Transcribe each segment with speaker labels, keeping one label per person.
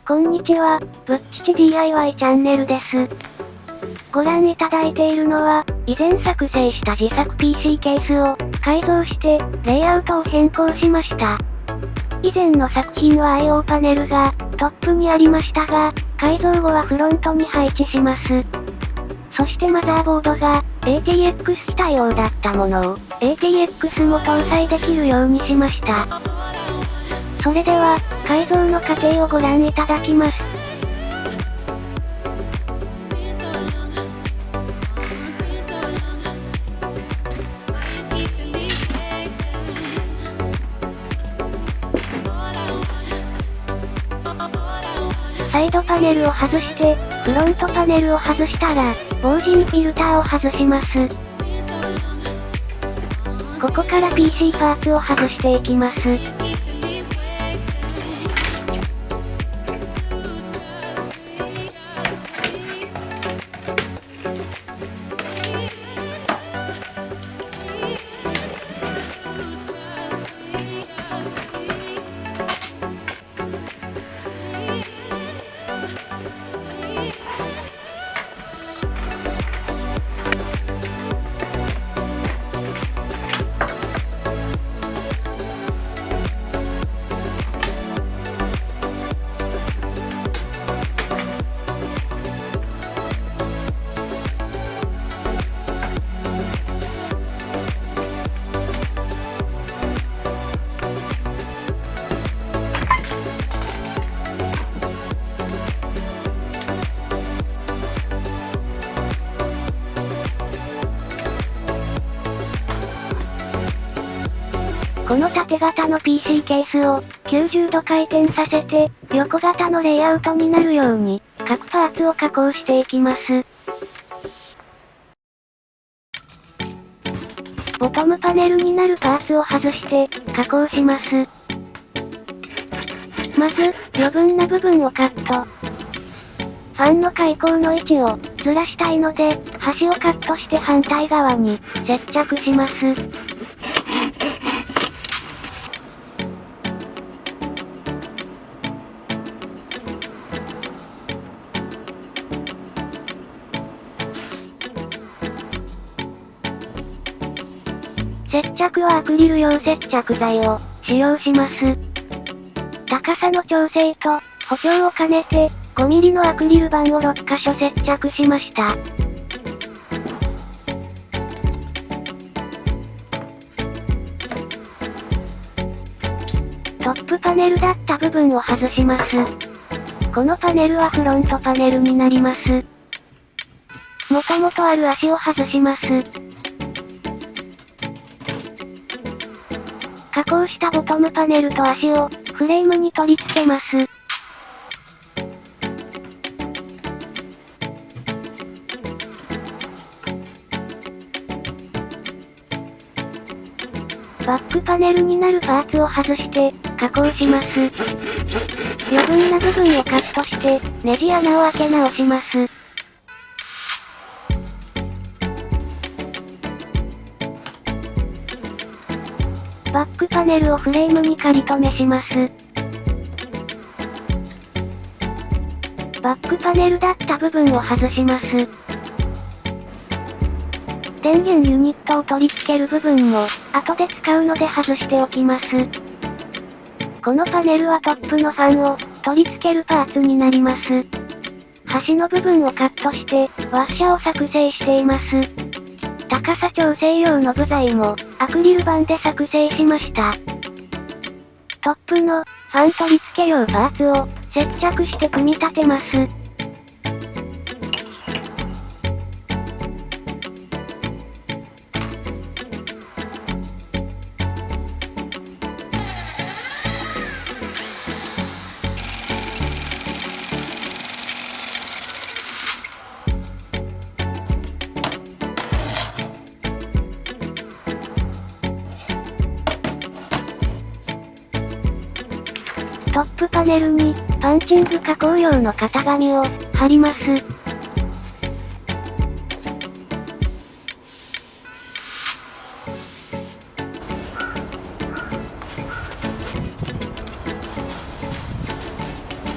Speaker 1: こんにちは、ぶっちち DIY チャンネルです。ご覧いただいているのは、以前作成した自作 PC ケースを改造して、レイアウトを変更しました。以前の作品は I/O パネルがトップにありましたが、改造後はフロントに配置します。そしてマザーボードが ATX 非対応だったものを ATX も搭載できるようにしました。それでは、改造の過程をご覧いただきます。サイドパネルを外して、フロントパネルを外したら、防塵フィルターを外します。ここから PC パーツを外していきます。この縦型の PC ケースを90度回転させて、横型のレイアウトになるように、各パーツを加工していきます。ボトムパネルになるパーツを外して、加工します。まず、余分な部分をカット。ファンの開口の位置をずらしたいので、端をカットして反対側に接着します。接着はアクリル用接着剤を使用します。高さの調整と補強を兼ねて 5mm のアクリル板を6箇所接着しました。トップパネルだった部分を外します。このパネルはフロントパネルになります。もともとある足を外します。加工したボトムパネルと足をフレームに取り付けます。バックパネルになるパーツを外して加工します。余分な部分をカットしてネジ穴を開け直します。バックパネルをフレームに仮留めします。バックパネルだった部分を外します。電源ユニットを取り付ける部分も後で使うので外しておきます。このパネルはトップのファンを取り付けるパーツになります。端の部分をカットしてワッシャーを作成しています。高さ調整用の部材もアクリル板で作成しました。トップのファン取り付け用パーツを接着して組み立てます。トップパネルにパンチング加工用の型紙を貼ります。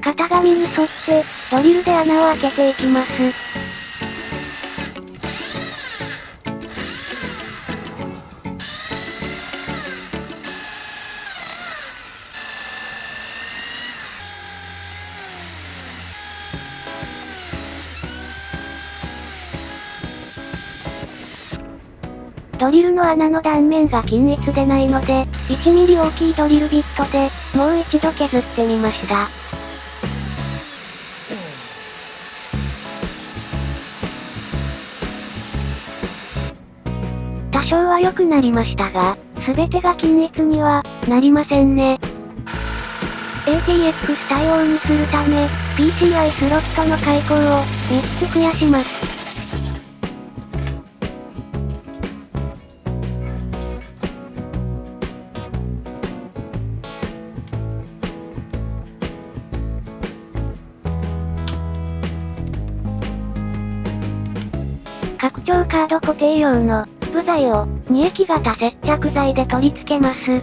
Speaker 1: 型紙に沿って、ドリルで穴を開けていきます。ドリルの穴の断面が均一でないので、1ミリ大きいドリルビットで、もう一度削ってみました。多少は良くなりましたが、全てが均一には、なりませんね。ATX 対応にするため、PCI スロットの開口を、3つ増やします。拡張カード固定用の部材を2液型接着剤で取り付けます。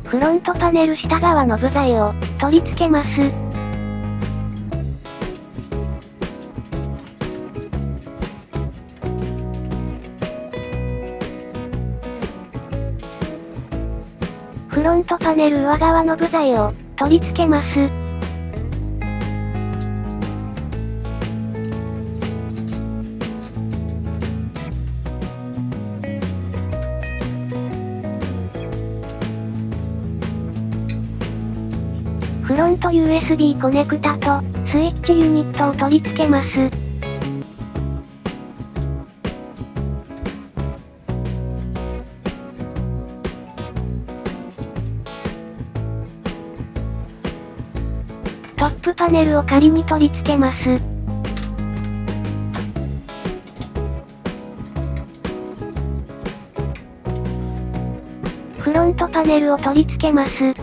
Speaker 1: フロントパネル下側の部材を取り付けます。フロントパネル上側の部材を取り付けます。フロント USB コネクタとスイッチユニットを取り付けます。トップパネルを仮に取り付けます。フロントパネルを取り付けます。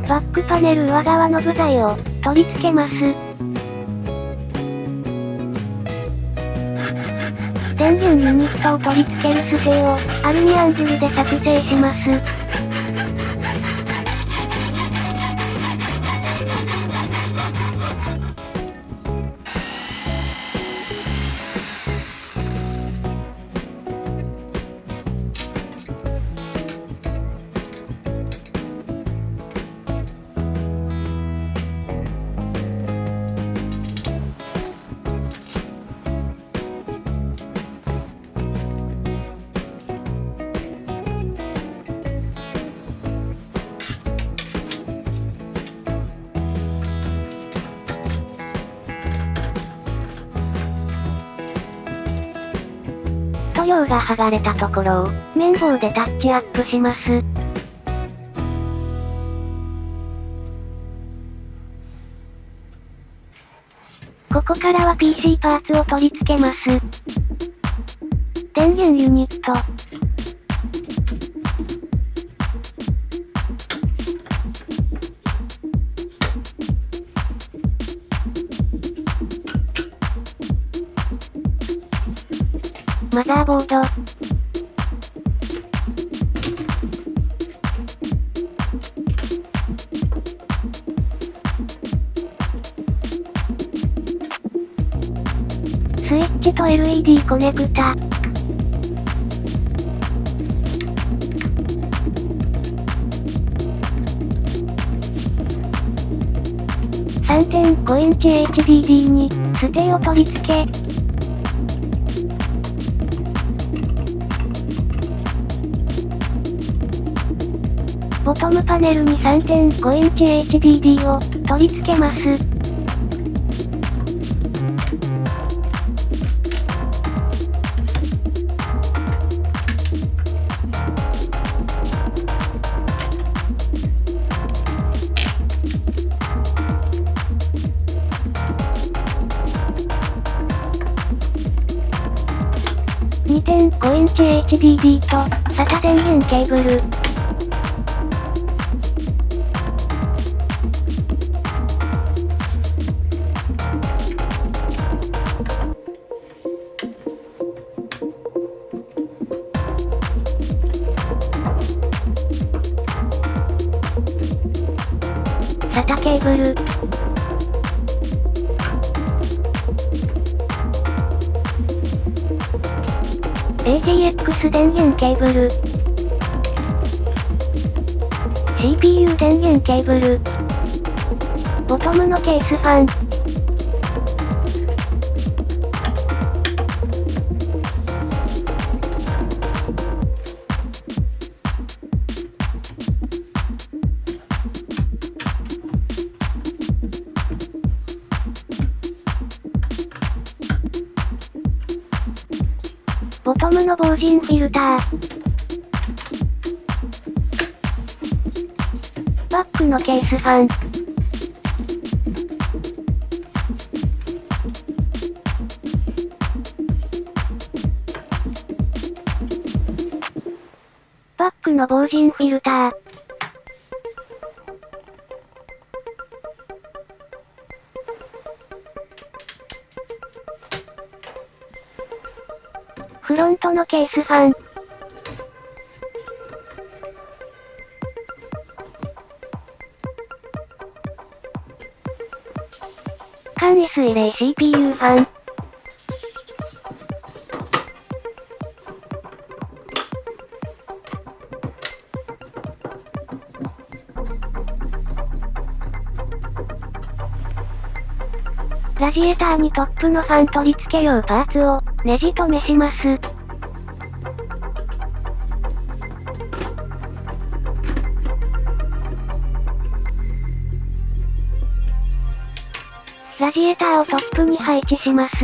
Speaker 1: バックパネル上側の部材を取り付けます。電源ユニットを取り付ける姿勢をアルミアングルで作成します。塗料が剥がれたところを綿棒でタッチアップします。ここからは PC パーツを取り付けます。電源ユニット。マザーボード。スイッチと LED コネクタ。3.5 インチ HDD にステを取り付け、ボトムパネルに 3.5 インチ HDD を取り付けます。2.5 インチ HDD と、SATA 電源ケーブル。SATA ケーブル。ATX 電源ケーブル。CPU 電源ケーブル。ボトムのケースファン。ボトムの防塵フィルター。バックのケースファン。バックの防塵フィルター。フロントのケースファン。間 S 入れ CPU ファン。ラジエーターにトップのファン取り付け用パーツをネジ止めします。ラジエーターをトップに配置します。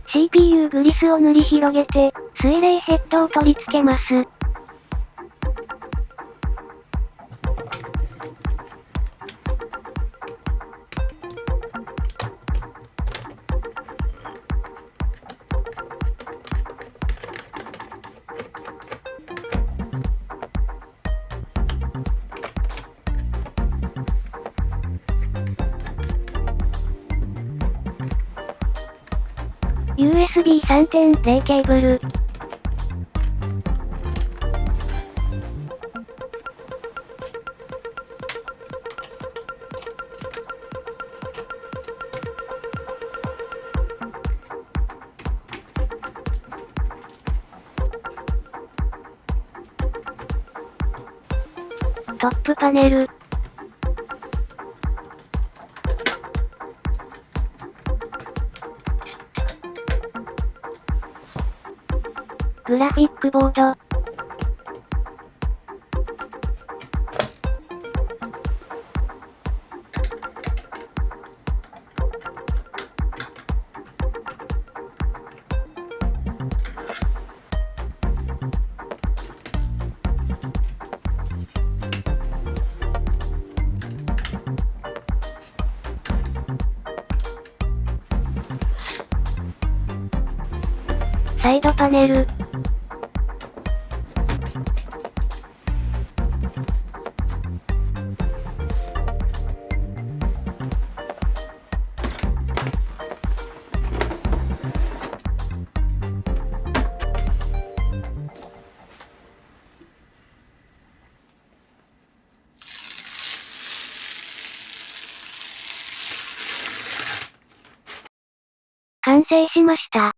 Speaker 1: CPU グリスを塗り広げて、水冷ヘッドを取り付けます。USB 3.0 ケーブル。トップパネル。グラフィックボード。サイドパネル。完成しました。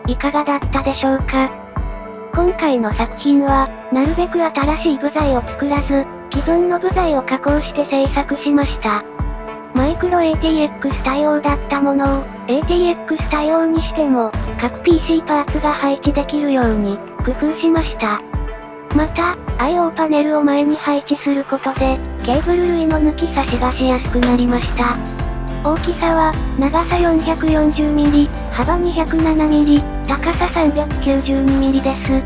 Speaker 1: いかがだったでしょうか。今回の作品は、なるべく新しい部材を作らず、既存の部材を加工して制作しました。マイクロ ATX 対応だったものを、ATX 対応にしても、各 PC パーツが配置できるように、工夫しました。また、I/O パネルを前に配置することで、ケーブル類の抜き差しがしやすくなりました。大きさは、長さ 440mm、幅 207mm、高さ 392mm です。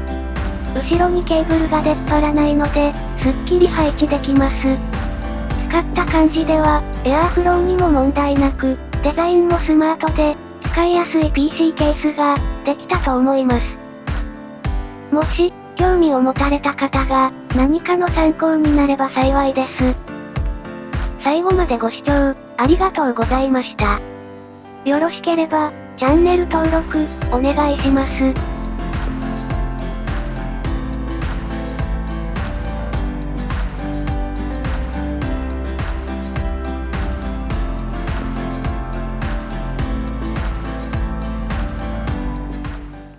Speaker 1: 後ろにケーブルが出っ張らないので、すっきり配置できます。使った感じでは、エアーフローにも問題なく、デザインもスマートで、使いやすい PC ケースが、できたと思います。もし、興味を持たれた方が、何かの参考になれば幸いです。最後までご視聴、ありがとうございました。よろしければ、チャンネル登録、お願いします。